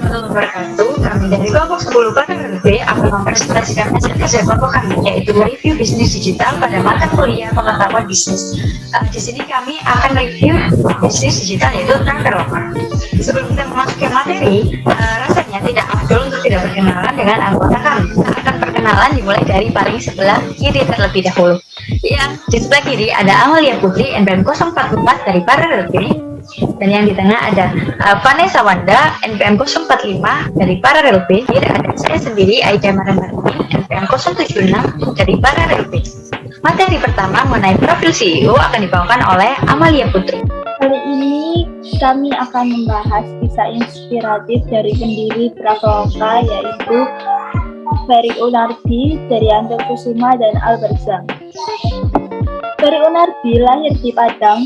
warahmatullahi wabarakatuh. Kami dari kelompok 10 KKB akan mempresentasikan hasil kerja kelompok kami, yaitu review bisnis digital pada mata kuliah pengetahuan bisnis. Di sini kami akan review bisnis digital, yaitu Traveloka. Sebelum kita memasuki materi, rasanya tidak adil untuk tidak berkenalan dengan anggota kami. Kita akan perkenalan dimulai dari paling sebelah kiri terlebih dahulu. Yang di sebelah kiri ada Amalia Putri, NPM 044 dari Paralel. Dan yang di tengah ada Vanessa Wanda, NPM 045 dari Paralel B. Ada saya sendiri, Aida Maramani, NPM 076 dari Paralel B. Materi pertama mengenai profil CEO akan dibawakan oleh Amalia Putri. Kali ini kami akan membahas kisah inspiratif dari pendiri Traveloka, yaitu Ferry Unardi, Daryanto Kusuma, dan Albert Zhang. Ferry Unardi lahir di Padang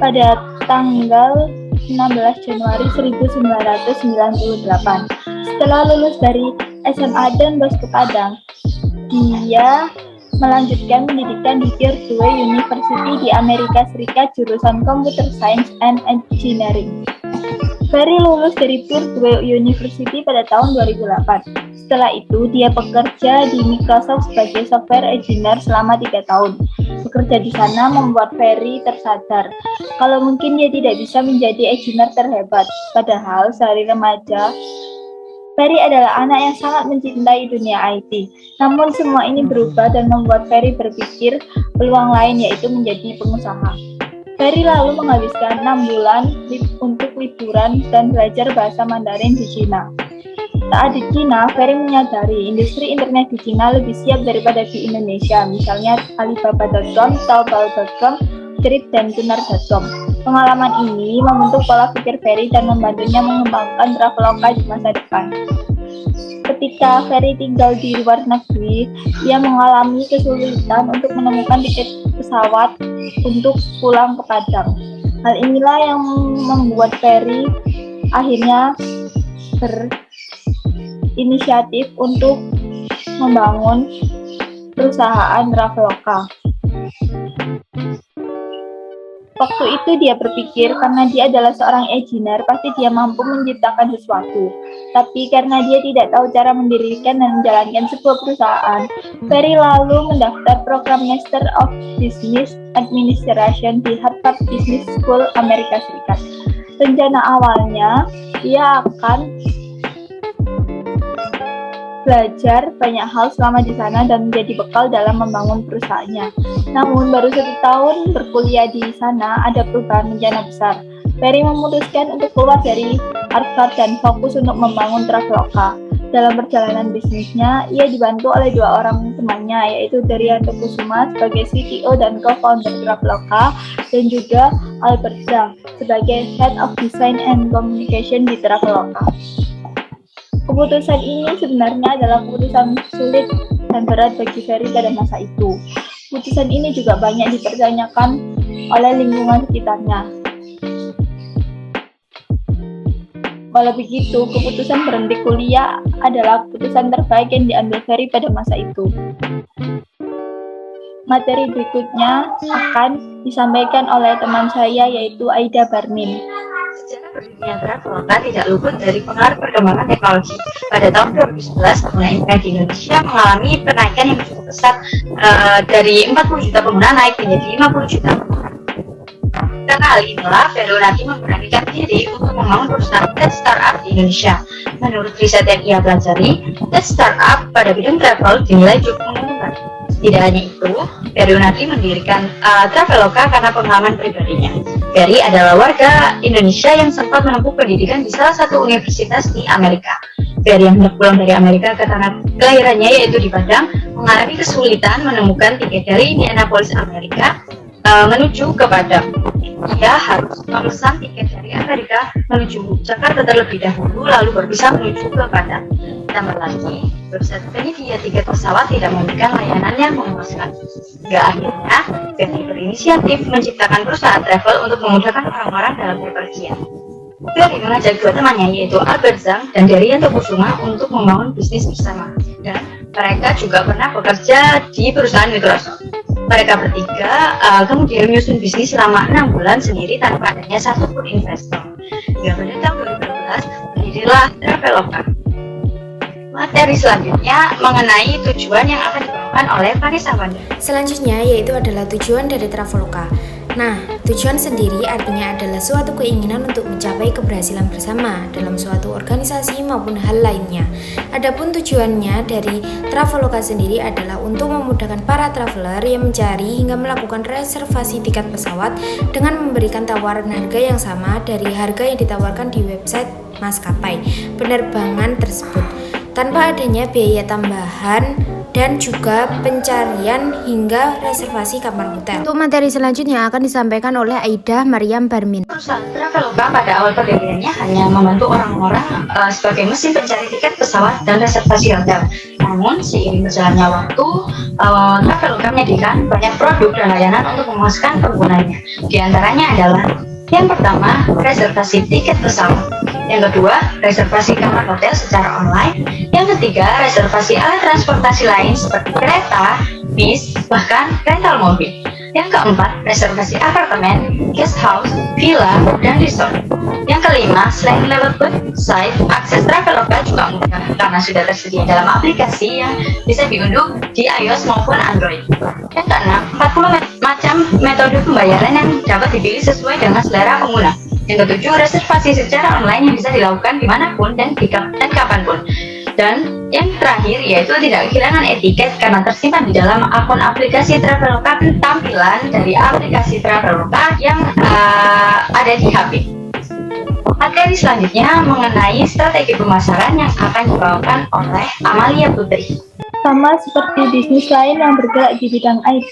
pada tanggal 16 Januari 1998. Setelah lulus dari SMA dan Bosco Padang, dia melanjutkan pendidikan di Purdue University di Amerika Serikat jurusan Computer Science and Engineering. Ferry lulus dari Purdue University pada tahun 2008. Setelah itu, dia bekerja di Microsoft sebagai software engineer selama 3 tahun. Bekerja di sana membuat Ferry tersadar kalau mungkin dia tidak bisa menjadi engineer terhebat. Padahal sehari remaja, Ferry adalah anak yang sangat mencintai dunia IT. Namun semua ini berubah dan membuat Ferry berpikir peluang lain, yaitu menjadi pengusaha. Ferry lalu menghabiskan 6 bulan untuk liburan dan belajar bahasa Mandarin di Cina. Saat di Cina, Ferry menyadari industri internet di Cina lebih siap daripada di Indonesia, misalnya Alibaba.com, Taobao.com, Trip, dan Tunar.com. Pengalaman ini membentuk pola pikir Ferry dan membantunya mengembangkan Traveloka di masa depan. Ketika Ferry tinggal di luar negeri, dia mengalami kesulitan untuk menemukan tiket pesawat untuk pulang ke Padang. Hal inilah yang membuat Ferry akhirnya berinisiatif untuk membangun perusahaan Traveloka. Waktu itu dia berpikir karena dia adalah seorang engineer, pasti dia mampu menciptakan sesuatu. Tapi karena dia tidak tahu cara mendirikan dan menjalankan sebuah perusahaan, Ferry lalu mendaftar program Master of Business Administration di Harvard Business School Amerika Serikat. Rencana awalnya, dia akan belajar banyak hal selama di sana dan menjadi bekal dalam membangun perusahaannya. Namun baru 1 tahun berkuliah di sana, ada perubahan rencana besar. Ferry memutuskan untuk keluar dari Harvard dan fokus untuk membangun Traveloka. Dalam perjalanan bisnisnya, ia dibantu oleh 2 orang temannya, yaitu Daryanto Kusuma sebagai CTO dan co-founder Traveloka, dan juga Albert Zhang sebagai Head of Design and Communication di Traveloka. Keputusan ini sebenarnya adalah keputusan sulit dan berat bagi Ferry pada masa itu. Keputusan ini juga banyak dipertanyakan oleh lingkungan sekitarnya. Walau begitu, keputusan berhenti kuliah adalah keputusan terbaik yang diambil Ferry pada masa itu. Materi berikutnya akan disampaikan oleh teman saya, yaitu Aida Barmin. Sejarah berdirinya Traveloka tidak luput dari pengaruh perkembangan teknologi. Pada tahun 2011, pengguna internet di Indonesia mengalami kenaikan yang cukup pesat, dari 40 juta pengguna naik menjadi 50 juta pengguna. Karena hal inilah, Ferry Unardi memberanikan diri untuk membangun perusahaan tech startup di Indonesia. Menurut riset yang ia pelajari, tech startup pada bidang travel dinilai cukup menguntungkan. Tidak hanya itu, Ferry Unardi mendirikan Traveloka karena pengalaman pribadinya. Ferry adalah warga Indonesia yang sempat menempuh pendidikan di salah satu universitas di Amerika. Ferry yang hendak pulang dari Amerika ke tanah kelahirannya, yaitu di Padang, mengalami kesulitan menemukan tiket dari Indianapolis, Amerika, menuju ke Padang. Ia harus memesan tiket dari Amerika menuju Jakarta terlebih dahulu, lalu berpisah menuju ke Padang. Tambah lagi, website penyedia tiket pesawat tidak memberikan layanan yang memuaskan. Hingga akhirnya, Ferry berinisiatif menciptakan perusahaan travel untuk memudahkan orang-orang dalam bepergian. Ferry mengajak 2 temannya, yaitu Albert Zhang dan Daryanto Kusuma, untuk membangun bisnis bersama. Dan mereka juga pernah bekerja di perusahaan Microsoft. Mereka bertiga kemudian menyusun bisnis selama 6 bulan sendiri tanpa adanya satupun investor. Hingga pada tahun 2012, berdirilah Traveloka. Materi selanjutnya mengenai tujuan yang akan dibawakan oleh Vanessa Wanda. Selanjutnya yaitu adalah tujuan dari Traveloka. Nah, tujuan sendiri artinya adalah suatu keinginan untuk mencapai keberhasilan bersama dalam suatu organisasi maupun hal lainnya. Adapun tujuannya dari Traveloka sendiri adalah untuk memudahkan para traveler yang mencari hingga melakukan reservasi tiket pesawat dengan memberikan tawaran harga yang sama dari harga yang ditawarkan di website maskapai penerbangan tersebut, tanpa adanya biaya tambahan dan juga pencarian hingga reservasi kamar hotel. Untuk materi selanjutnya akan disampaikan oleh Aida Mariam Barmin. Perusahaan Traveloka pada awal pendiriannya hanya membantu orang-orang sebagai mesin pencari tiket pesawat dan reservasi hotel. Namun seiring berjalannya waktu, Traveloka menyediakan banyak produk dan layanan untuk memuaskan penggunanya. Di antaranya adalah yang pertama, reservasi tiket pesawat. Yang kedua, reservasi kamar hotel secara online. Yang ketiga, reservasi alat transportasi lain seperti kereta, bis, bahkan rental mobil. Yang keempat, reservasi apartemen, guest house, villa, dan resort. Yang kelima, selain lewat website, akses Traveloka juga mudah karena sudah tersedia dalam aplikasi yang bisa diunduh di iOS maupun Android. Yang keenam, 40 macam metode pembayaran yang dapat dipilih sesuai dengan selera pengguna. Yang ketujuh, reservasi secara online yang bisa dilakukan dimanapun dan kapanpun. Dan yang terakhir yaitu tidak kehilangan etiket karena tersimpan di dalam akun aplikasi Traveloka dan tampilan dari aplikasi Traveloka yang ada di HP. Materi selanjutnya mengenai strategi pemasaran yang akan dibawakan oleh Amalia Putri. Sama seperti bisnis lain yang bergerak di bidang IT,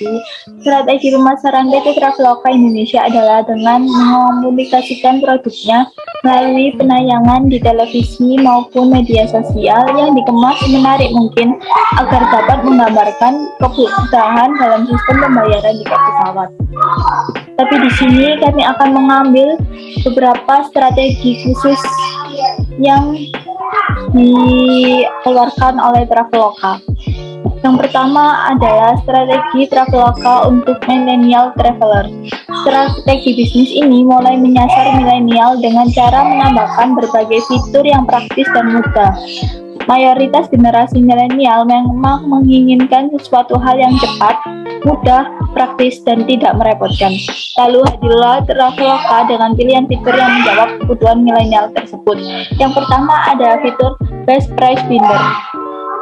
strategi pemasaran PT Traveloka Indonesia adalah dengan mengomunikasikan produknya melalui penayangan di televisi maupun media sosial yang dikemas semenarik mungkin agar dapat menggambarkan kebutuhan dalam sistem pembayaran tiket pesawat. Tapi di sini kami akan mengambil beberapa strategi khusus yang dikeluarkan oleh Traveloka. Yang pertama adalah strategi Traveloka untuk millennial traveler. Strategi bisnis ini mulai menyasar milenial dengan cara menambahkan berbagai fitur yang praktis dan mudah. Mayoritas generasi milenial memang menginginkan sesuatu hal yang cepat, mudah, praktis, dan tidak merepotkan. Lalu hadirlah Traveloka dengan pilihan fitur yang menjawab kebutuhan milenial tersebut. Yang pertama ada fitur Best Price Finder.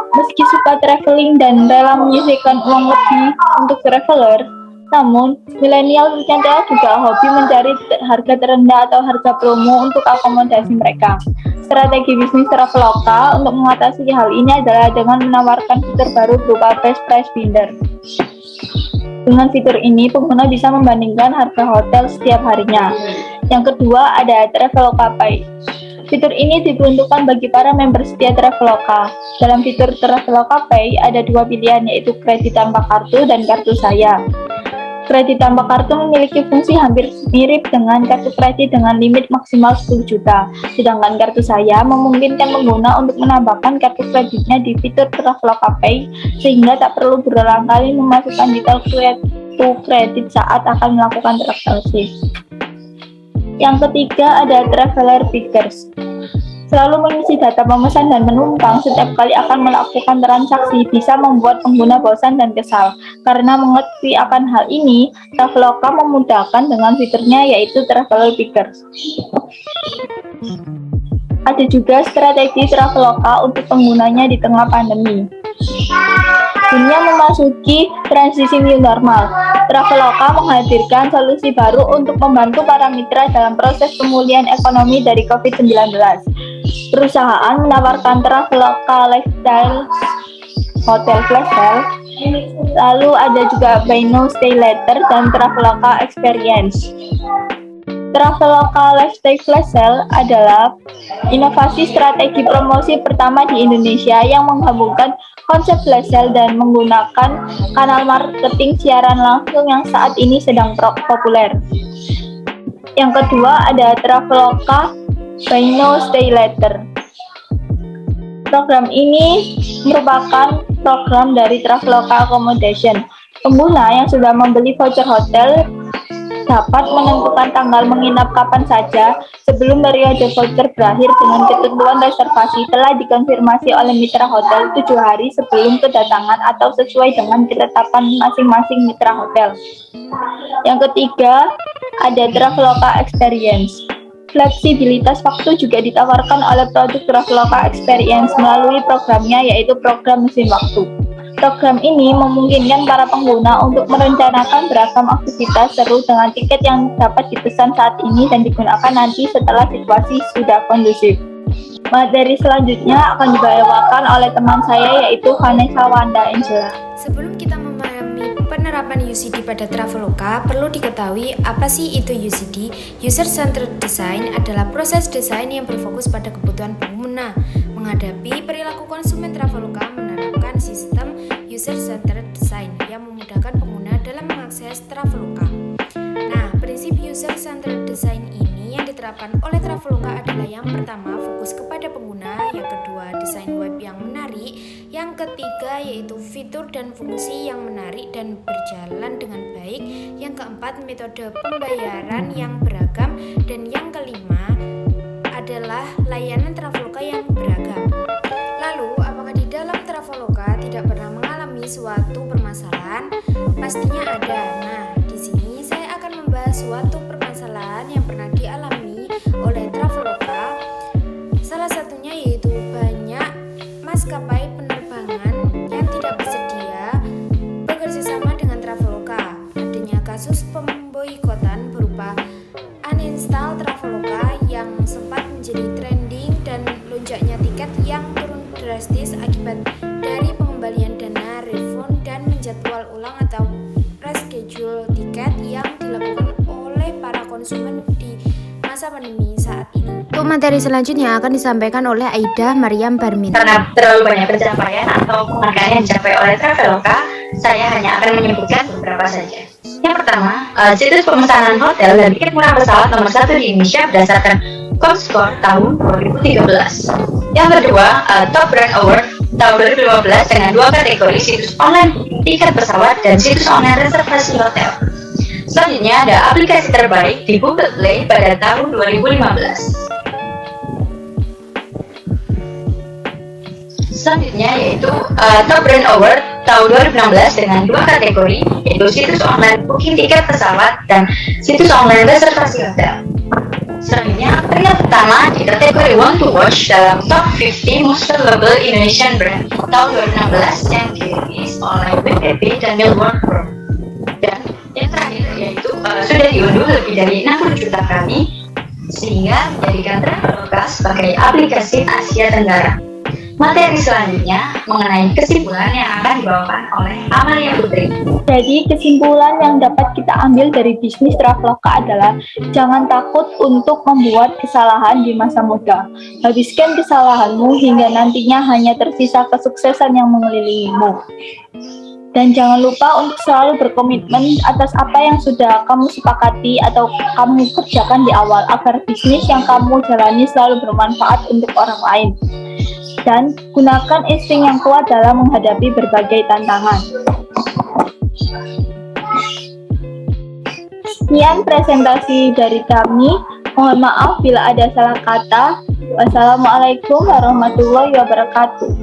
Meski suka traveling dan rela menyisihkan uang lebih untuk traveler, namun milenial ternyata juga hobi mencari harga terendah atau harga promo untuk akomodasi mereka. Strategi bisnis Traveloka untuk mengatasi hal ini adalah dengan menawarkan fitur baru berupa Best Price Finder. Dengan fitur ini, pengguna bisa membandingkan harga hotel setiap harinya. Yang kedua ada Traveloka Pay. Fitur ini diperuntukkan bagi para member setia Traveloka. Dalam fitur Traveloka Pay ada dua pilihan, yaitu kredit tanpa kartu dan kartu saya. Kredit tanpa kartu memiliki fungsi hampir mirip dengan kartu kredit dengan limit maksimal 10 juta. Sedangkan kartu saya memungkinkan pengguna untuk menambahkan kartu kreditnya di fitur Traveloka Pay sehingga tak perlu berulang kali memasukkan detail kartu kredit saat akan melakukan transaksi. Yang ketiga ada Traveler Pickers. Selalu mengisi data pemesan dan penumpang setiap kali akan melakukan transaksi bisa membuat pengguna bosan dan kesal. Karena mengerti akan hal ini, Traveloka memudahkan dengan fiturnya yaitu Traveler Pickers. Ada juga strategi Traveloka untuk penggunanya di tengah pandemi. Dunia memasuki transisi new normal. Traveloka menghadirkan solusi baru untuk membantu para mitra dalam proses pemulihan ekonomi dari COVID-19. Perusahaan menawarkan Traveloka Lifestyle Hotel Flash Sale, lalu ada juga Buy Now Stay Later dan Traveloka Experience. Traveloka Lifestyle Flash Sale adalah inovasi strategi promosi pertama di Indonesia yang menggabungkan konsep flash sale dan menggunakan kanal marketing siaran langsung yang saat ini sedang populer. Yang kedua ada Traveloka Buy Now Stay Later. Program ini merupakan program dari Traveloka Accommodation. Pengguna yang sudah membeli voucher hotel dapat menentukan tanggal menginap kapan saja sebelum periode voucher berakhir dengan ketentuan reservasi telah dikonfirmasi oleh mitra hotel 7 hari sebelum kedatangan atau sesuai dengan ketetapan masing-masing mitra hotel. Yang ketiga, ada Traveloka Experience. Fleksibilitas waktu juga ditawarkan oleh produk Traveloka Experience melalui programnya, yaitu program mesin waktu. Program ini memungkinkan para pengguna untuk merencanakan beragam aktivitas seru dengan tiket yang dapat dipesan saat ini dan digunakan nanti setelah situasi sudah kondusif. Materi selanjutnya akan dibawakan oleh teman saya, yaitu Vanessa Wanda Angela. Sebelum kita memahami penerapan UCD pada Traveloka, perlu diketahui apa sih itu UCD. User-Centered Design adalah proses desain yang berfokus pada kebutuhan pengguna. Menghadapi perilaku konsumen, Traveloka menerapkan sistem User-Centered Design yang memudahkan pengguna dalam mengakses Traveloka. Nah, prinsip User-Centered Design ini yang diterapkan oleh Traveloka adalah yang pertama, fokus kepada pengguna, yang kedua, desain web yang menarik, yang ketiga yaitu fitur dan fungsi yang menarik dan berjalan dengan baik, yang keempat, metode pembayaran yang beragam, dan yang kelima adalah layanan Traveloka yang beragam. Lalu, apakah di dalam Traveloka tidak pernah mengalami suatu permasalahan? Pastinya ada. Nah, di sini saya akan membahas suatu permasalahan yang pernah dialami oleh Traveloka. Salah satunya yaitu banyak maskapai penerbangan yang tidak bersedia bekerja sama dengan Traveloka. Adanya kasus pemboikotan berupa uninstall Traveloka yang sempat menjadi trending dan lonjaknya tiket yang turun drastis akibat dari pengembalian dana refund dan menjadwal ulang atau reschedule tiket yang dilakukan oleh para konsumen di masa pandemi saat ini. Untuk materi selanjutnya akan disampaikan oleh Aida Mariam Barmin. Karena terlalu banyak pencapaian atau penghargaan yang dicapai oleh Traveloka, saya hanya akan menyebutkan beberapa saja. Yang pertama, situs pemesanan hotel dan tiket murah pesawat nomor 1 di Indonesia berdasarkan Comscore tahun 2013. Yang kedua, Top Brand Award tahun 2015 dengan 2 kategori, situs online tiket pesawat dan situs online reservasi hotel. Selanjutnya ada aplikasi terbaik di Google Play pada tahun 2015. Selanjutnya yaitu Top Brand Award tahun 2016 dengan 2 kategori, yaitu situs online booking tiket pesawat dan situs online reservasi hotel. Selanjutnya, peringkat pertama di kategori Want to Watch dalam Top 50 Most Valuable Indonesian Brand tahun 2016 yang dirilis oleh WPP dan Melbourne Group. Dan yang terakhir yaitu sudah diunduh lebih dari 60 juta kali, sehingga menjadikan Traveloka sebagai aplikasi Asia Tenggara. Materi selanjutnya mengenai kesimpulan yang akan dibawakan oleh Amalia Putri. Jadi kesimpulan yang dapat kita ambil dari bisnis Traveloka adalah jangan takut untuk membuat kesalahan di masa muda. Habiskan kesalahanmu hingga nantinya hanya tersisa kesuksesan yang mengelilingimu. Dan jangan lupa untuk selalu berkomitmen atas apa yang sudah kamu sepakati atau kamu kerjakan di awal agar bisnis yang kamu jalani selalu bermanfaat untuk orang lain. Dan gunakan insting yang kuat dalam menghadapi berbagai tantangan. Sekian presentasi dari kami. Mohon maaf bila ada salah kata. Wassalamualaikum warahmatullahi wabarakatuh.